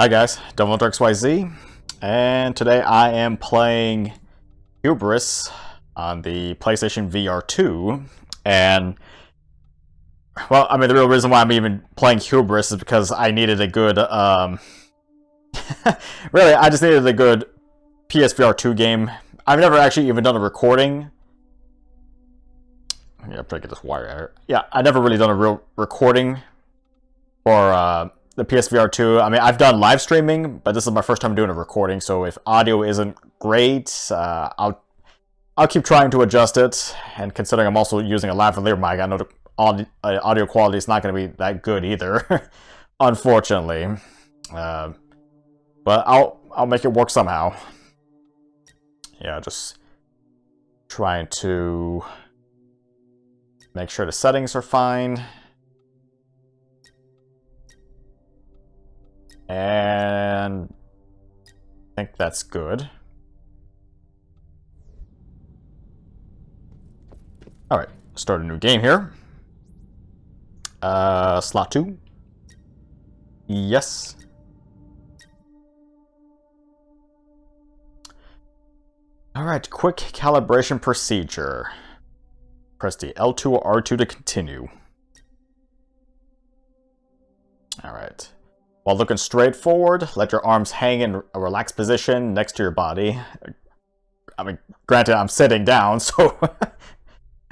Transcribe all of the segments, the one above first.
Hi guys, DevilHunterXYZ, and today I am playing Hubris on the PlayStation VR 2, and, well, I mean, the real reason why I'm even playing Hubris is because I needed a good, really, I just needed a good PSVR 2 game. I've never actually even done a recording. Yeah, I'm trying to get this wire out. Yeah, I've never really done a real recording for, the PSVR 2. I mean, I've done live streaming, but this is my first time doing a recording, so if audio isn't great, I'll keep trying to adjust it, and considering I'm also using a lavalier mic, I know the audio quality is not going to be that good either, unfortunately. But I'll make it work somehow. Yeah, just trying to make sure the settings are fine. And I think that's good. Alright, start a new game here. Slot 2. Yes. Alright, quick calibration procedure. Press the L2 or R2 to continue. Alright. While looking straight forward, let your arms hang in a relaxed position next to your body. I mean, granted, I'm sitting down, so...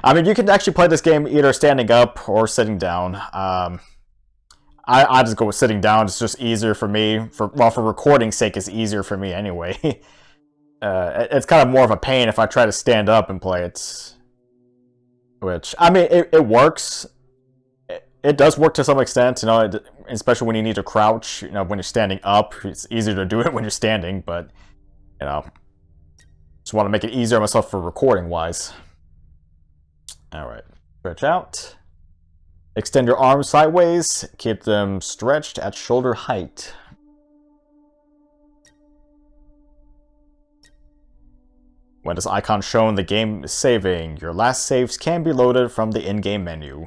I mean, you can actually play this game either standing up or sitting down. I just go with sitting down. It's just easier for me. For recording's sake, it's easier for me anyway. It's kind of more of a pain if I try to stand up and play it. Which, I mean, it works. It does work to some extent, you know, especially when you need to crouch. You know, when you're standing up, it's easier to do it when you're standing, but, you know, just want to make it easier on myself for recording-wise. Alright, stretch out. Extend your arms sideways. Keep them stretched at shoulder height. When this icon shown, the game is saving. Your last saves can be loaded from the in-game menu.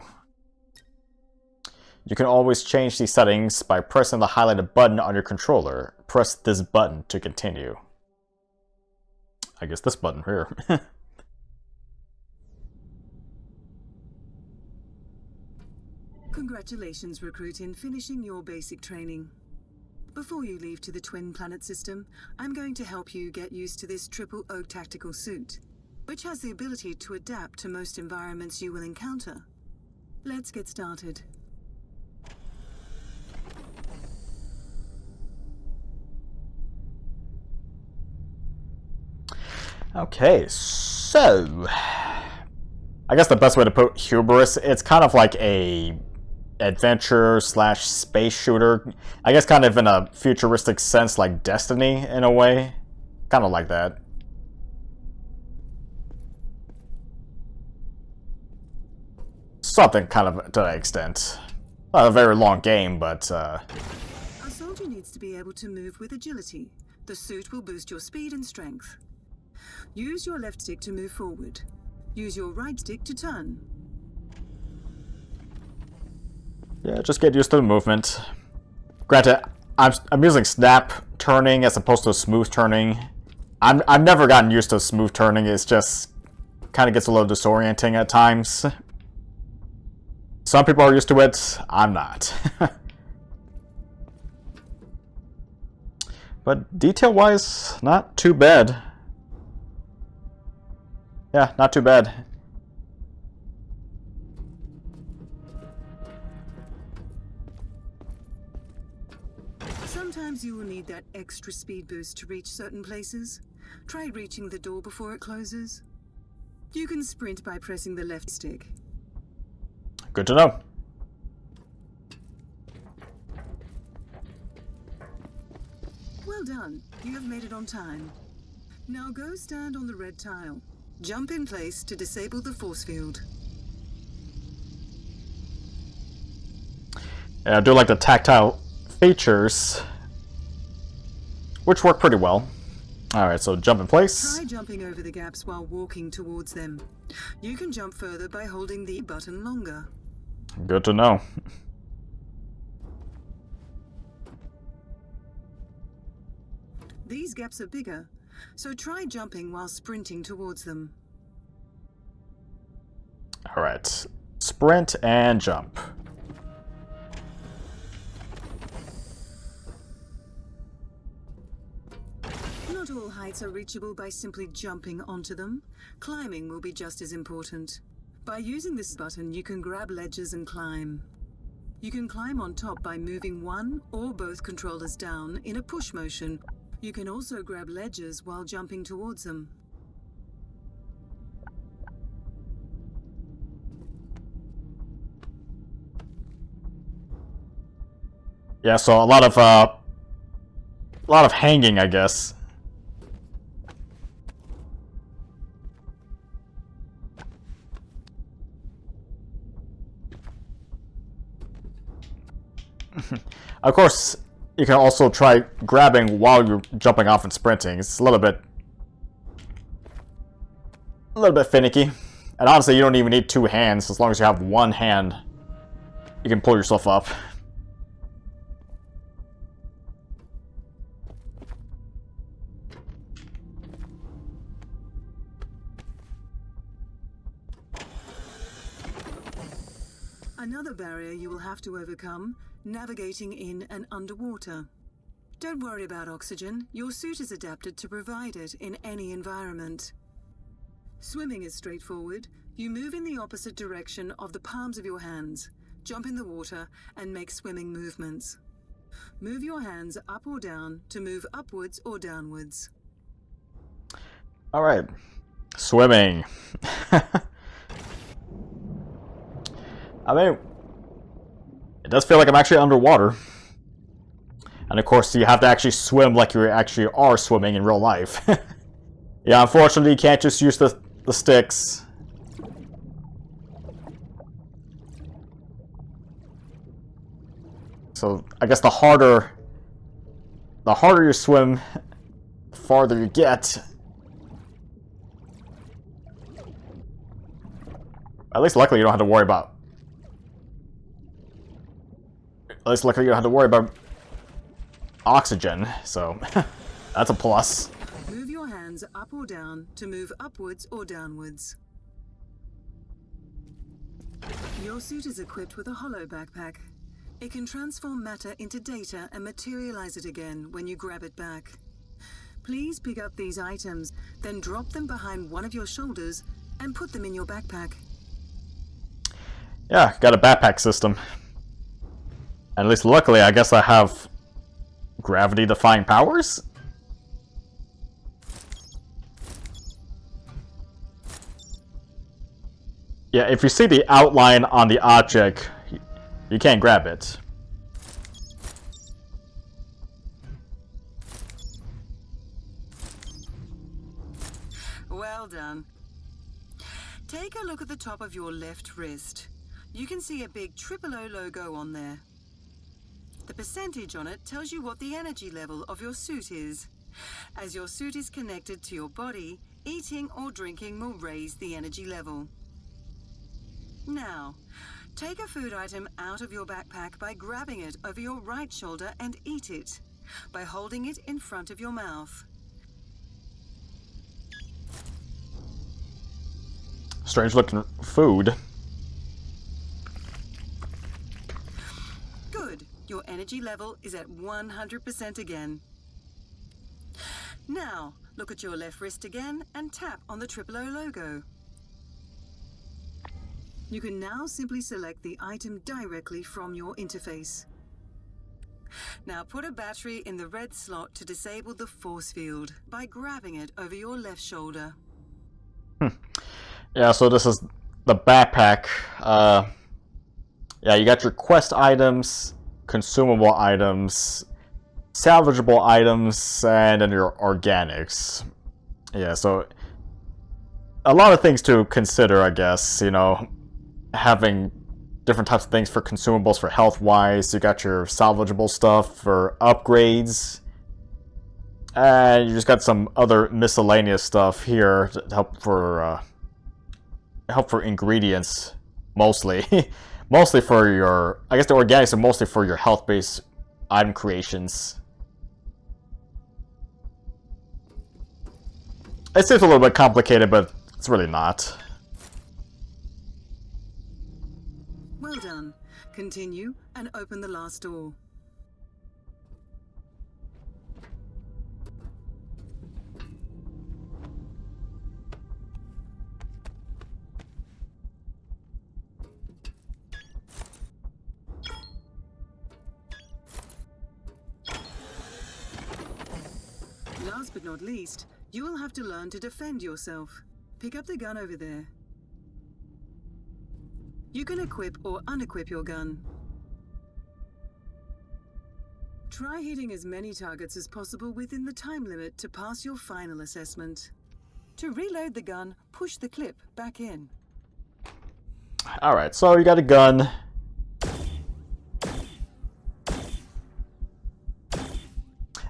You can always change these settings by pressing the highlighted button on your controller. Press this button to continue. I guess this button here. Congratulations, recruit, in finishing your basic training. Before you leave to the Twin Planet system, I'm going to help you get used to this Triple Oak tactical suit, which has the ability to adapt to most environments you will encounter. Let's get started. Okay, so... I guess the best way to put Hubris, it's kind of like a adventure slash space shooter. I guess kind of in a futuristic sense, like Destiny in a way. Kind of like that. Something kind of to that extent. Not a very long game, but A soldier needs to be able to move with agility. The suit will boost your speed and strength. Use your left stick to move forward. Use your right stick to turn. yeah, just get used to the movement. Granted, I'm using snap turning as opposed to smooth turning. I've never gotten used to smooth turning. It's just kind of gets a little disorienting at times. Some people are used to it. I'm not. But detail-wise, not too bad. Yeah, not too bad. Sometimes you will need that extra speed boost to reach certain places. Try reaching the door before it closes. You can sprint by pressing the left stick. Good to know. Well done. You have made it on time. Now go stand on the red tile. Jump in place to disable the force field. Yeah, I do like the tactile features, which work pretty well. Alright, so jump in place. Try jumping over the gaps while walking towards them. You can jump further by holding the button longer. Good to know. These gaps are bigger, so try jumping while sprinting towards them. Alright. Sprint and jump. Not all heights are reachable by simply jumping onto them. Climbing will be just as important. By using this button, you can grab ledges and climb. You can climb on top by moving one or both controllers down in a push motion. You can also grab ledges while jumping towards them. Yeah, so a lot of hanging, I guess. Of course, you can also try grabbing while you're jumping off and sprinting. It's a little bit finicky. And honestly, you don't even need two hands. As long as you have one hand, you can pull yourself up. Another barrier you will have to overcome, navigating in and underwater. Don't worry about oxygen. Your suit is adapted to provide it in any environment. Swimming is straightforward. You move in the opposite direction of the palms of your hands, jump in the water, and make swimming movements. Move your hands up or down to move upwards or downwards. Alright. Swimming. I mean, it does feel like I'm actually underwater. And of course, you have to actually swim like you actually are swimming in real life. Yeah, unfortunately, you can't just use the sticks. So, I guess the harder you swim, the farther you get. At least luckily you don't have to worry about oxygen, so that's a plus. Move your hands up or down to move upwards or downwards. Your suit is equipped with a hollow backpack. It can transform matter into data and materialize it again when you grab it back. Please pick up these items, then drop them behind one of your shoulders and put them in your backpack. Yeah, got a backpack system. And at least luckily, I guess I have gravity-defying powers? Yeah, if you see the outline on the object, you can't grab it. Well done. Take a look at the top of your left wrist. You can see a big O logo on there. The percentage on it tells you what the energy level of your suit is. As your suit is connected to your body, eating or drinking will raise the energy level. Now, take a food item out of your backpack by grabbing it over your right shoulder and eat it, by holding it in front of your mouth. Strange looking food. Good. Your energy level is at 100% again. Now, look at your left wrist again and tap on the O logo. You can now simply select the item directly from your interface. Now put a battery in the red slot to disable the force field by grabbing it over your left shoulder. Yeah, so this is the backpack. Yeah, you got your quest items, consumable items, salvageable items, and then your organics. Yeah, so a lot of things to consider, I guess. You know, having different types of things for consumables for health-wise. You got your salvageable stuff for upgrades. And you just got some other miscellaneous stuff here to help for ingredients, mostly. Mostly for your... I guess the organics are mostly for your health-based item creations. It seems a little bit complicated, but it's really not. Well done. Continue and open the last door. Last but not least, you will have to learn to defend yourself. Pick up the gun over there. You can equip or unequip your gun. Try hitting as many targets as possible within the time limit to pass your final assessment. To reload the gun, push the clip back in. Alright, so you got a gun.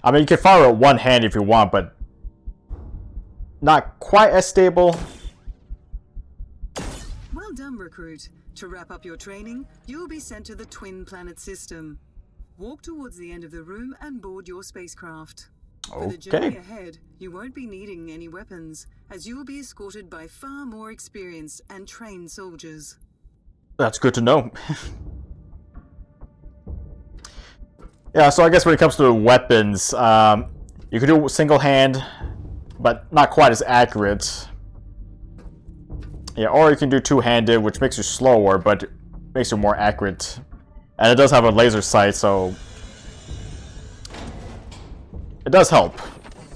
I mean, you can fire it one hand if you want, but not quite as stable. Well done, recruit. To wrap up your training, you will be sent to the Twin Planet system. Walk towards the end of the room and board your spacecraft. For the journey ahead, you won't be needing any weapons, as you will be escorted by far more experienced and trained soldiers. That's good to know. Yeah, so I guess when it comes to weapons, you can do single hand, but not quite as accurate. Yeah, or you can do two-handed, which makes you slower, but makes you more accurate. And it does have a laser sight, so it does help.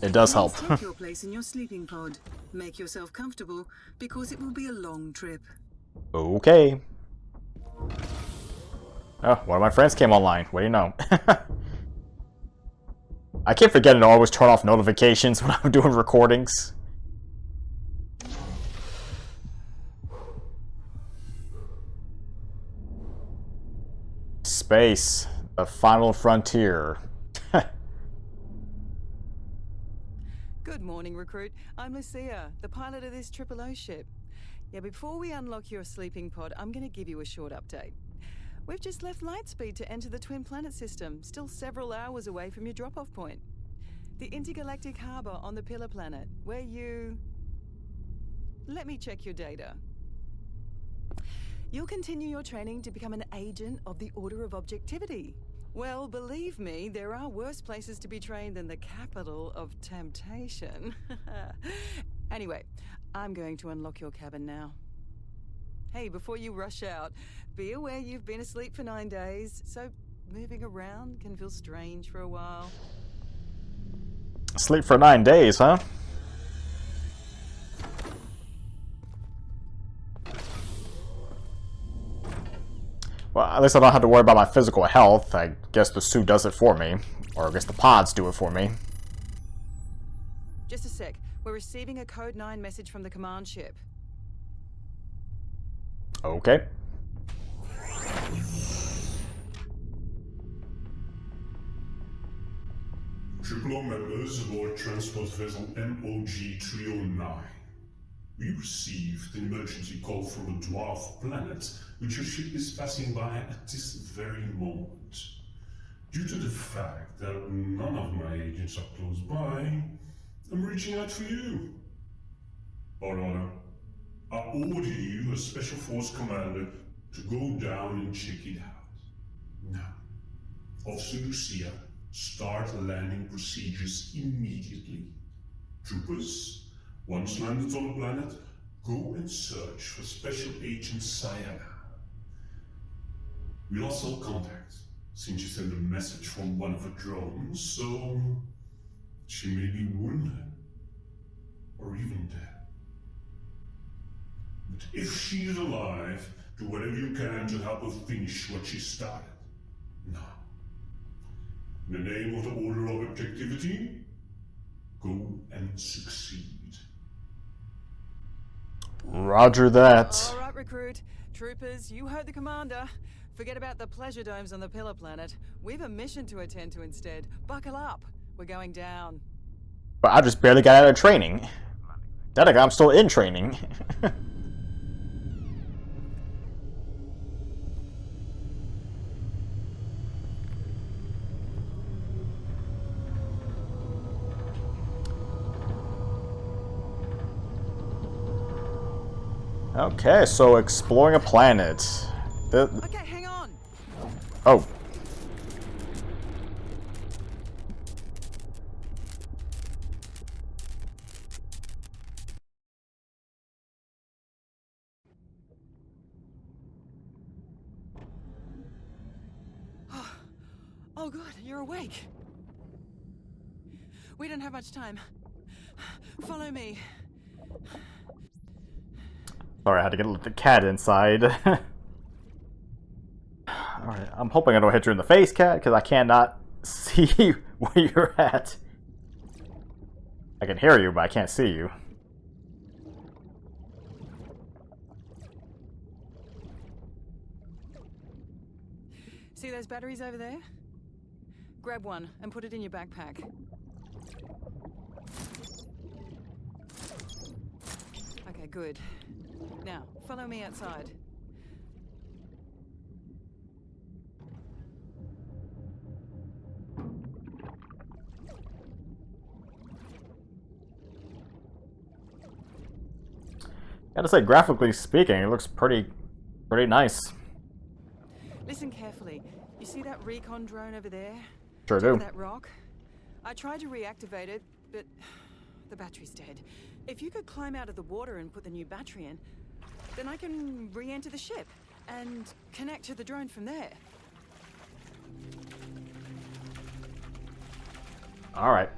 It does help. Take your place in your sleeping pod. Make yourself comfortable, because it will be a long trip. Okay. Oh, one of my friends came online. What do you know? I keep forgetting to always turn off notifications when I'm doing recordings. Space, the final frontier. Good morning, recruit. I'm Lucia, the pilot of this O ship. Yeah, before we unlock your sleeping pod, I'm going to give you a short update. We've just left Lightspeed to enter the Twin Planet system, still several hours away from your drop-off point. The intergalactic harbor on the Pillar Planet, where you... Let me check your data. You'll continue your training to become an agent of the Order of Objectivity. Well, believe me, there are worse places to be trained than the capital of temptation. Anyway, I'm going to unlock your cabin now. Hey, before you rush out, be aware you've been asleep for 9 days, so moving around can feel strange for a while. Sleep for 9 days, huh? Well, at least I don't have to worry about my physical health. I guess the suit does it for me. Or I guess the pods do it for me. Just a sec. We're receiving a Code 9 message from the command ship. Okay. Triple members aboard transport vessel MOG-309. We received an emergency call from a dwarf planet, which your ship is passing by at this very moment. Due to the fact that none of my agents are close by, I'm reaching out for you. Or rather, I order you as Special Force Commander to go down and check it out. Now, Officer Lucia, start landing procedures immediately. Troopers, once landed on the planet, go and search for Special Agent Sayana. We lost all contact since she sent a message from one of her drones, so she may be wounded or even dead. But if she's alive, do whatever you can to help her finish what she started. Now, in the name of the Order of Objectivity, go and succeed. Roger that. All right, recruit. Troopers, you heard the commander. Forget about the pleasure domes on the Pillar Planet. We've a mission to attend to instead. Buckle up. We're going down. But I just barely got out of training. Technically, I'm still in training. Okay, so exploring a planet. Okay, hang on. Oh. Oh, good, you're awake. We don't have much time. Follow me. Sorry, I had to get the cat inside. Alright, I'm hoping I don't hit you in the face, cat, because I cannot see where you're at. I can hear you, but I can't see you. See those batteries over there? Grab one and put it in your backpack. Okay, good. Now, follow me outside. Gotta say, graphically speaking, it looks pretty nice. Listen carefully. You see that recon drone over there? Sure Top of do. that rock? I tried to reactivate it, but the battery's dead. If you could climb out of the water and put the new battery in, then I can re-enter the ship and connect to the drone from there. Alright.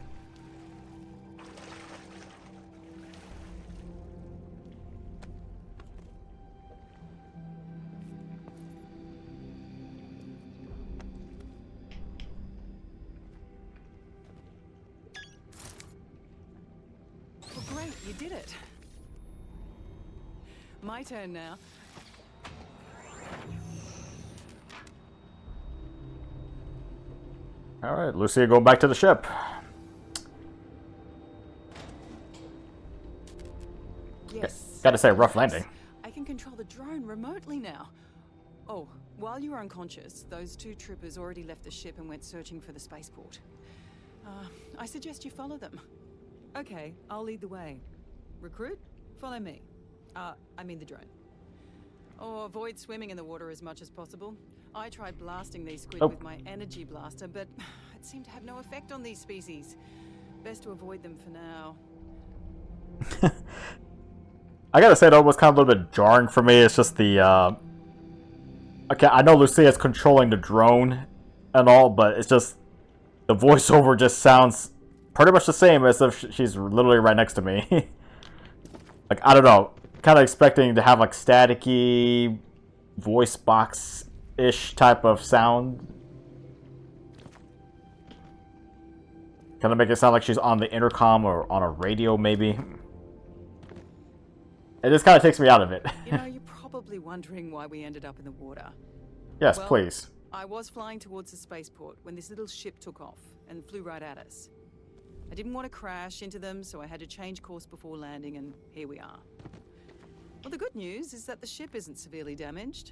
Well, great, you did it. My turn now. Alright, Lucia, go back to the ship. Yes. Gotta say, rough landing. I can control the drone remotely now. Oh, while you were unconscious, those two troopers already left the ship and went searching for the spaceport. I suggest you follow them. Okay, I'll lead the way. Recruit, follow me. I mean the drone. Or avoid swimming in the water as much as possible. I tried blasting these squid with my energy blaster, but it seemed to have no effect on these species. Best to avoid them for now. I gotta say, that was kind of a little bit jarring for me. It's just the, okay, I know Lucia's controlling the drone and all, but it's just, the voiceover just sounds pretty much the same as if she's literally right next to me. Like, I don't know, kind of expecting to have, like, staticky voice box-ish type of sound. Kind of make it sound like she's on the intercom or on a radio, maybe. It just kind of takes me out of it. You know, you're probably wondering why we ended up in the water. Yes, Well, please. I was flying towards the spaceport when this little ship took off and flew right at us. I didn't want to crash into them, so I had to change course before landing, and here we are. Well, the good news is that the ship isn't severely damaged.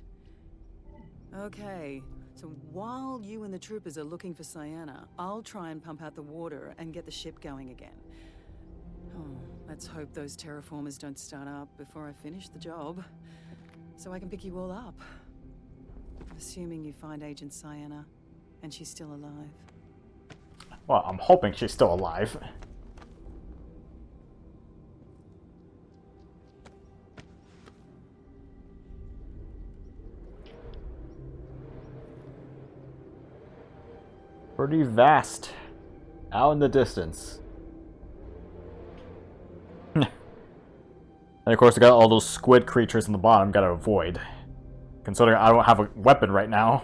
Okay, so while you and the troopers are looking for Sienna, I'll try and pump out the water and get the ship going again. Oh, let's hope those terraformers don't start up before I finish the job, so I can pick you all up. Assuming you find Agent Sienna, and she's still alive. Well, I'm hoping she's still alive. Pretty vast. Out in the distance. And of course, I got all those squid creatures in the bottom, gotta avoid. Considering I don't have a weapon right now.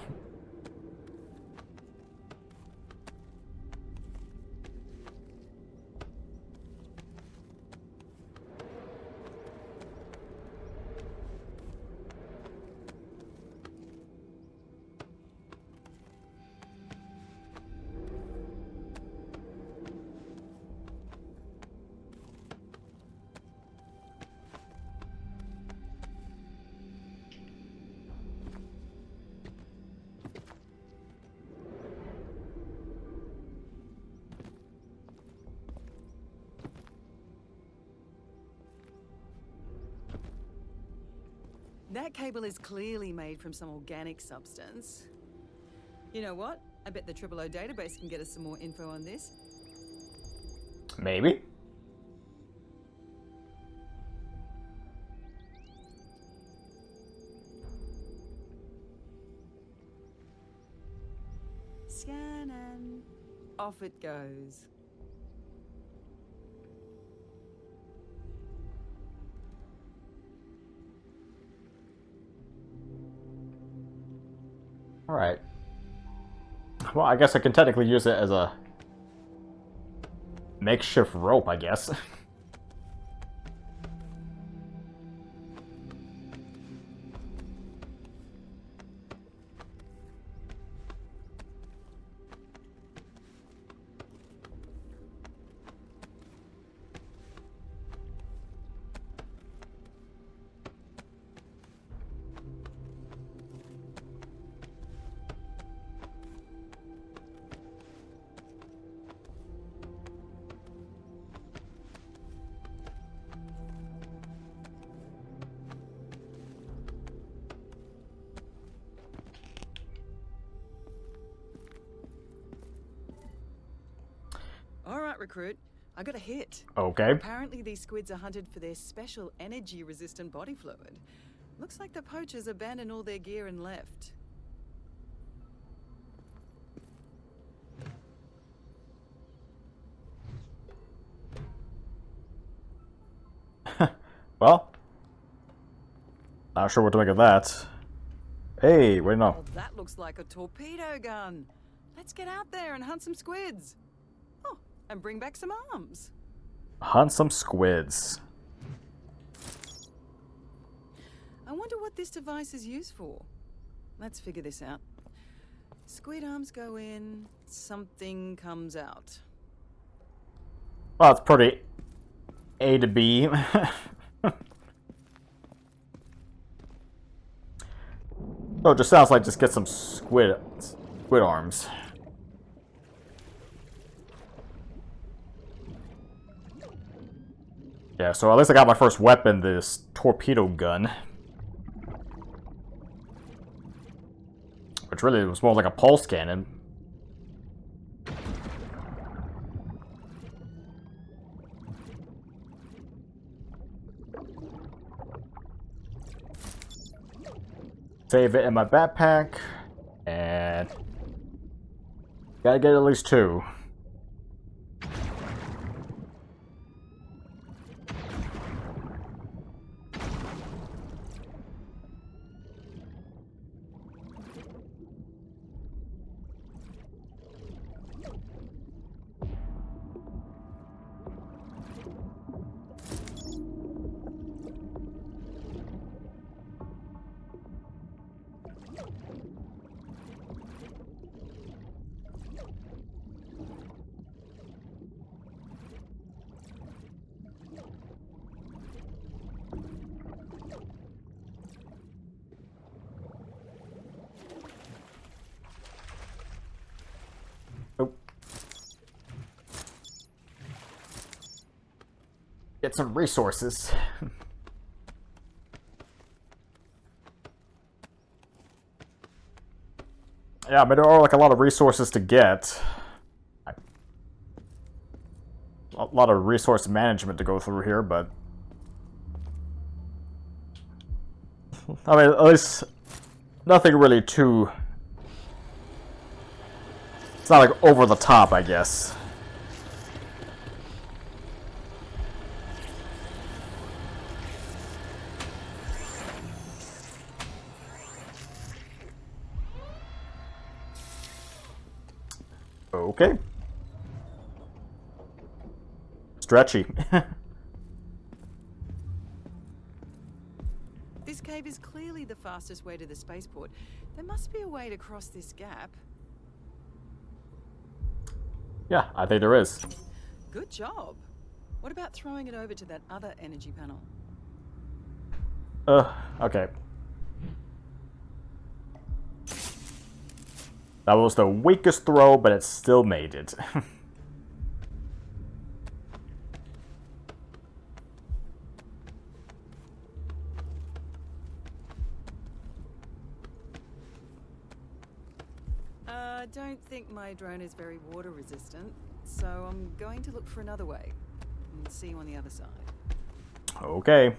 That cable is clearly made from some organic substance. You know what? I bet the O database can get us some more info on this. Maybe. Scan and off it goes. Alright. Well, I guess I can technically use it as a makeshift rope, I guess. All right, recruit. I got a hit. Okay. Apparently these squids are hunted for their special energy-resistant body fluid. Looks like the poachers abandoned all their gear and left. Well, not sure what to make of that. Hey, wait, no. Well, that looks like a torpedo gun. Let's get out there and hunt some squids. Oh, and bring back some arms. Hunt some squids. I wonder what this device is used for. Let's figure this out. Squid arms go in, something comes out. Well, it's pretty A to B. So it just sounds like just get some squid arms. Yeah, so at least I got my first weapon, this torpedo gun. Which really was more like a pulse cannon. Save it in my backpack, and gotta get at least 2. Get some resources. Yeah, but there are like a lot of resources to get. A lot of resource management to go through here, but I mean, at least nothing really too. It's not like over the top, I guess. Okay. Stretchy. This cave is clearly the fastest way to the spaceport. There must be a way to cross this gap. Yeah, I think there is. Good job. What about throwing it over to that other energy panel? Okay. That was the weakest throw, but it still made it. I don't think my drone is very water resistant, so I'm going to look for another way. And see you on the other side. Okay.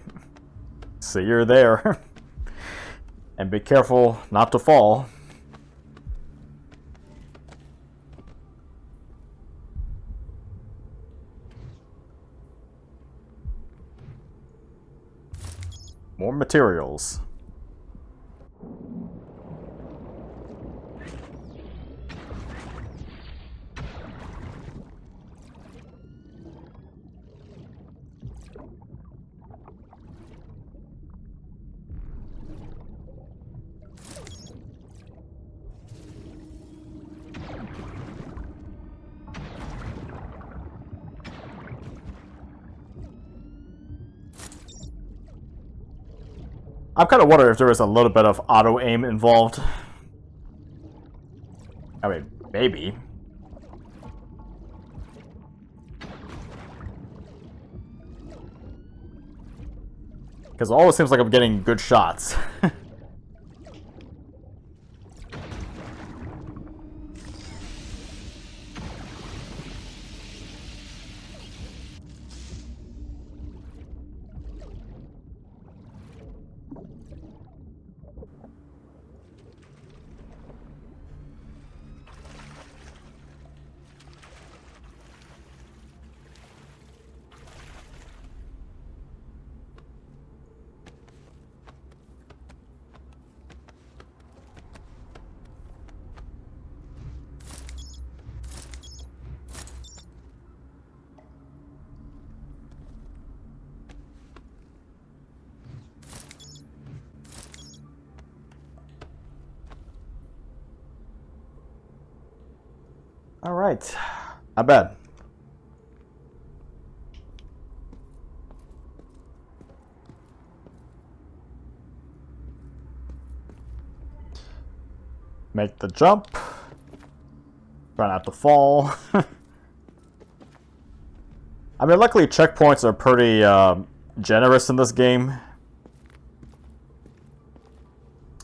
See you there. And be careful not to fall. More materials. I'm kind of wondering if there is a little bit of auto aim involved. I mean, maybe. Because it always seems like I'm getting good shots. Alright. Not bad. Make the jump. Try not to fall. I mean, luckily checkpoints are pretty generous in this game.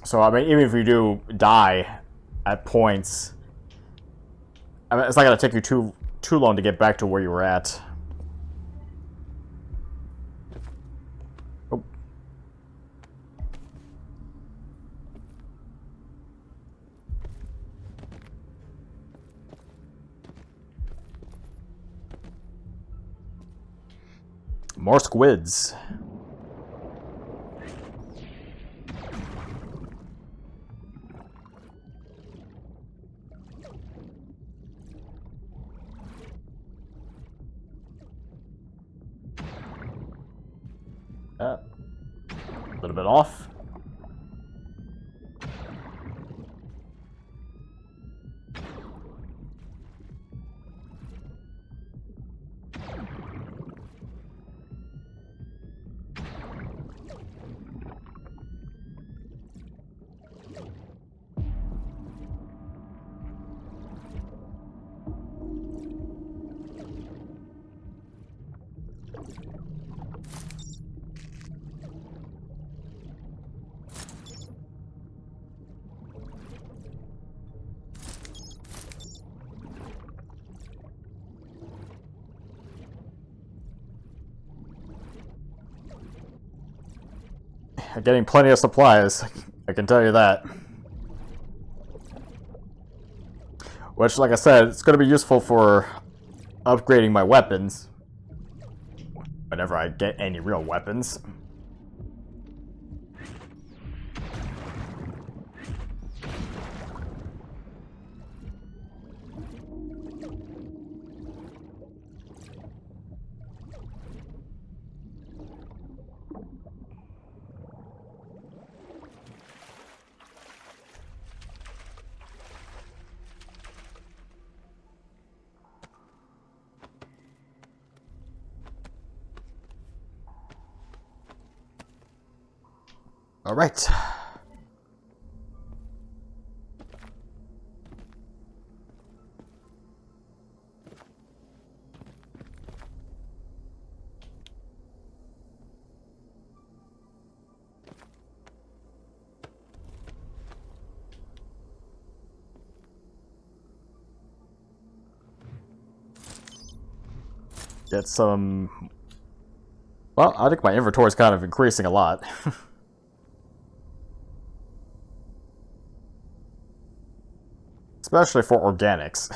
So, I mean, even if you do die at points, I mean, it's not going to take you too long to get back to where you were at. Oh. More squids. A little bit off. Getting plenty of supplies, I can tell you that. Which, like I said, it's going to be useful for upgrading my weapons. Whenever I get any real weapons. All right. get some... Well, I think my inventory is kind of increasing a lot. Especially for organics.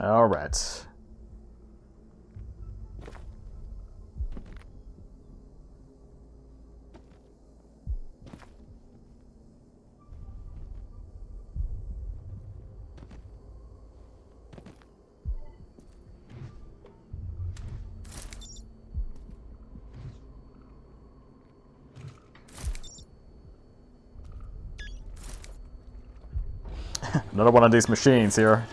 All right. Another one of these machines here.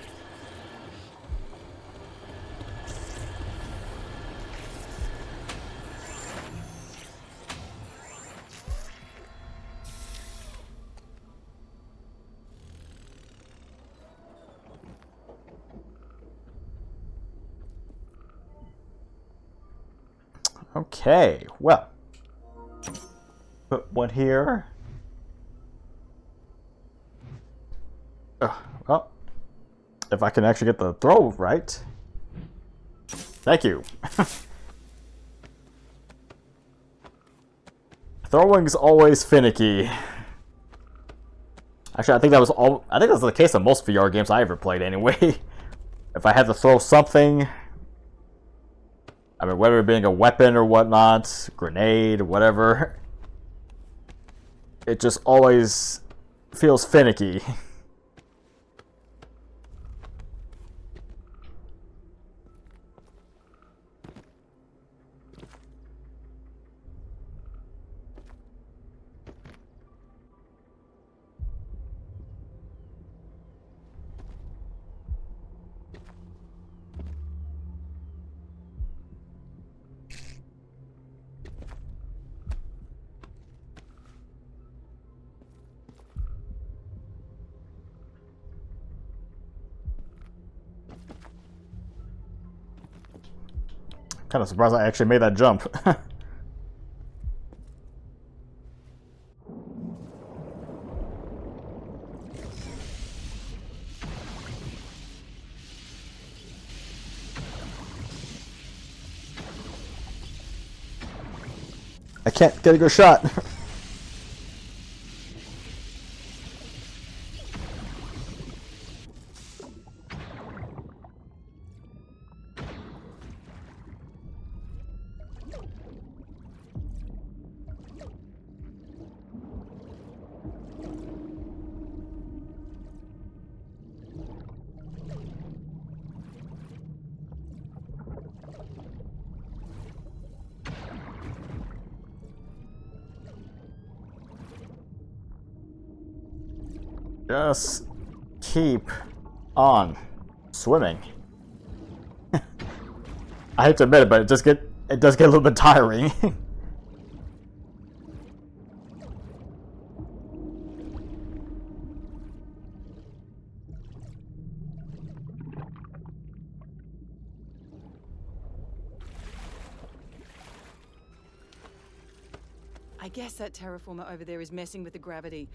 Okay, well. Put one here. Well, if I can actually get the throw right. Thank you. Throwing's always finicky. Actually, I think that was the case of most VR games I ever played anyway. If I had to throw something, I mean, whether it being a weapon or whatnot, grenade, whatever, it just always feels finicky. Kind of surprised I actually made that jump. I can't get a good shot. Just keep on swimming. I hate to admit it, but it does get a little bit tiring. I guess that terraformer over there is messing with the gravity.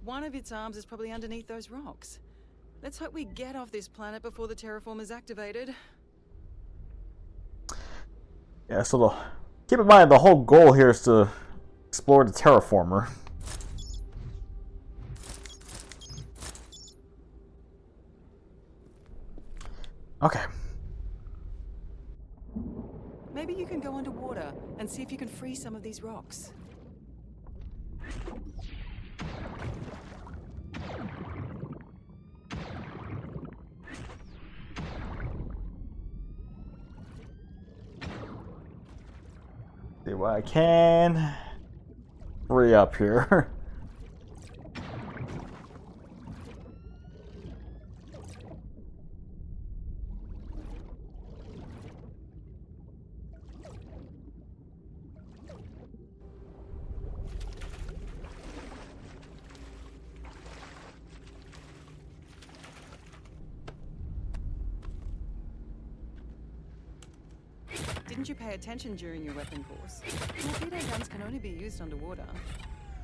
One of its arms is probably underneath those rocks. Let's hope we get off this planet before the terraformer's activated. Yeah, so keep in mind the whole goal here is to explore the terraformer. Okay. Maybe you can go underwater and see if you can free some of these rocks. See what I can free up here. Didn't you pay attention during your weapon course? Torpedo guns can only be used underwater.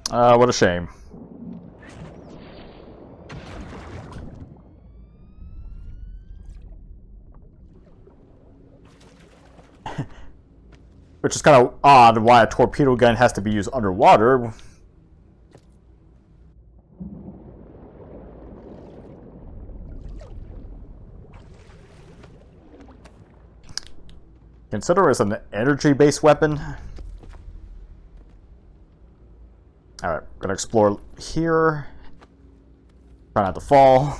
What a shame. Which is kind of odd why a torpedo gun has to be used underwater. Consider it's an energy-based weapon. Alright, gonna explore here. Try not to fall.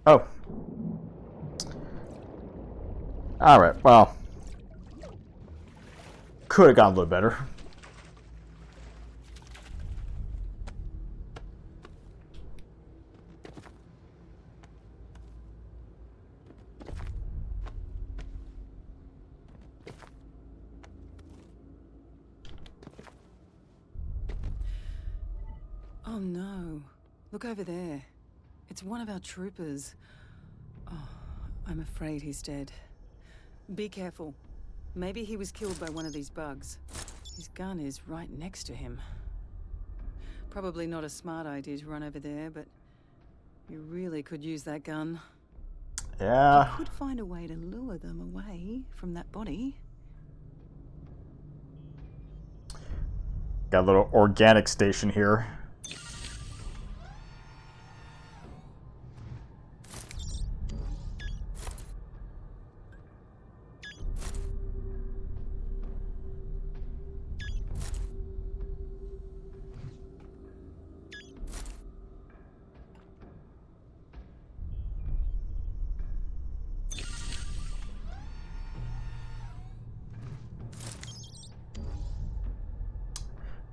Oh. Alright, well. Could have gone a little better. Oh no. Look over there. It's one of our troopers. Oh, I'm afraid he's dead. Be careful. Maybe he was killed by one of these bugs. His gun is right next to him. Probably not a smart idea to run over there, but you really could use that gun. Yeah. You could find a way to lure them away from that body. Got a little organic station here.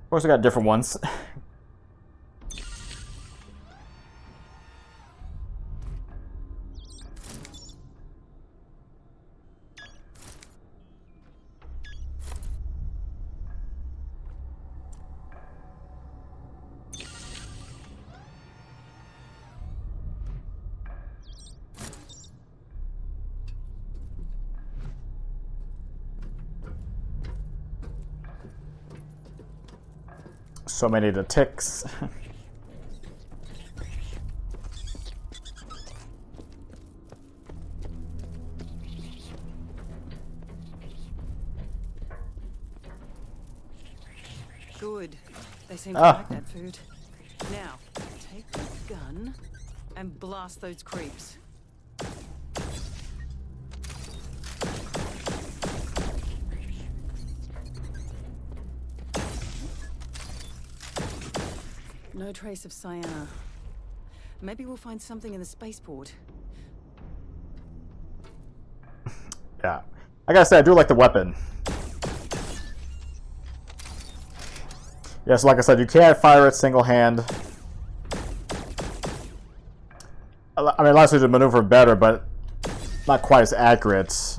Of course, I got different ones. So many of the ticks. Good. They seem to like that food. Now, take the gun and blast those creeps. No trace of cyanide. Maybe we'll find something in the spaceport. Yeah. I gotta say, I do like the weapon. Yes, like I said, you can't fire it single hand. I mean, it allows you to maneuver better, but not quite as accurate.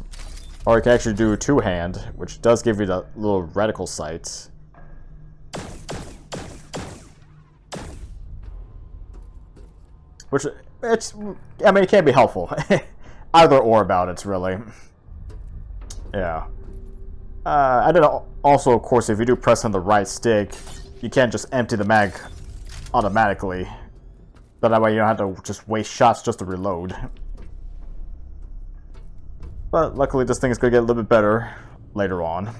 Or you can actually do two-hand, which does give you the little reticle sights. Which, it's, I mean, it can be helpful. Either or about it, really. Yeah. I did also, of course, if you do press on the right stick, you can't just empty the mag automatically. So that way you don't have to just waste shots just to reload. But luckily this thing is going to get a little bit better later on.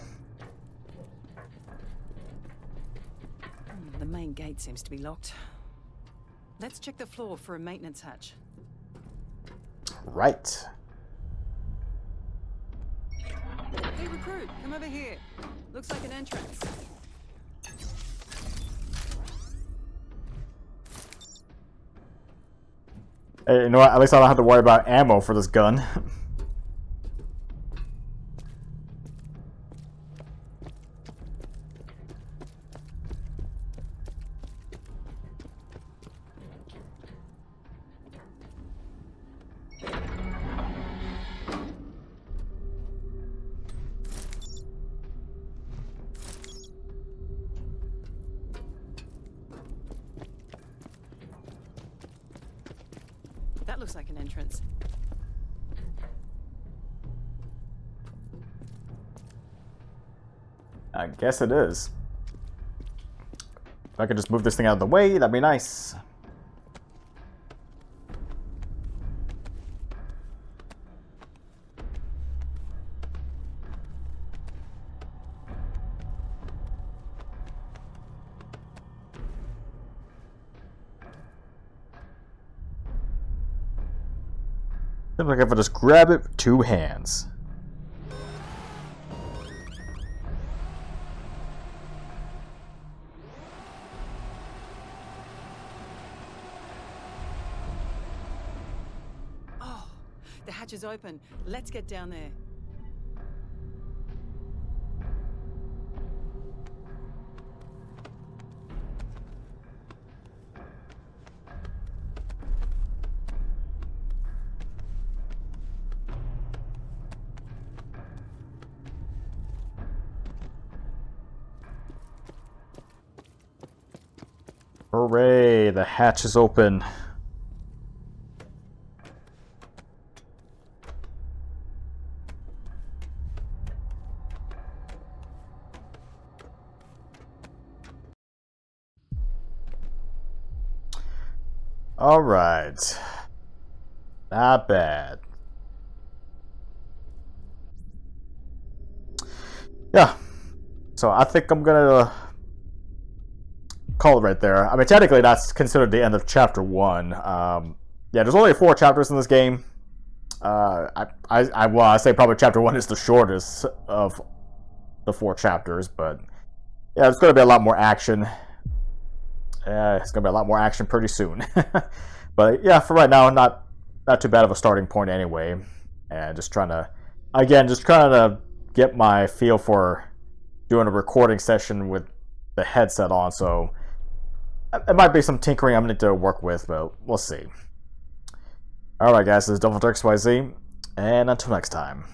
The main gate seems to be locked. Let's check the floor for a maintenance hatch. Right. Hey, recruit, come over here. Looks like an entrance. Hey, you know what? At least I don't have to worry about ammo for this gun. looks like an entrance. I guess it is. If I could just move this thing out of the way, that'd be nice. Seems like if I just grab it with 2 hands. Oh, the hatch is open. Let's get down there. Hooray, the hatch is open. All right. Not bad. Yeah. So I think I'm gonna call it right there. I mean, technically that's considered the end of chapter 1. Yeah, there's only 4 chapters in this game. I say probably chapter 1 is the shortest of the 4 chapters, but yeah, there's going to be a lot more action. It's going to be a lot more action pretty soon. But yeah, for right now, not too bad of a starting point anyway. And just trying to get my feel for doing a recording session with the headset on, so it might be some tinkering I'm going to need to work with, but we'll see. Alright guys, this is DevilHunterXYZ, and until next time.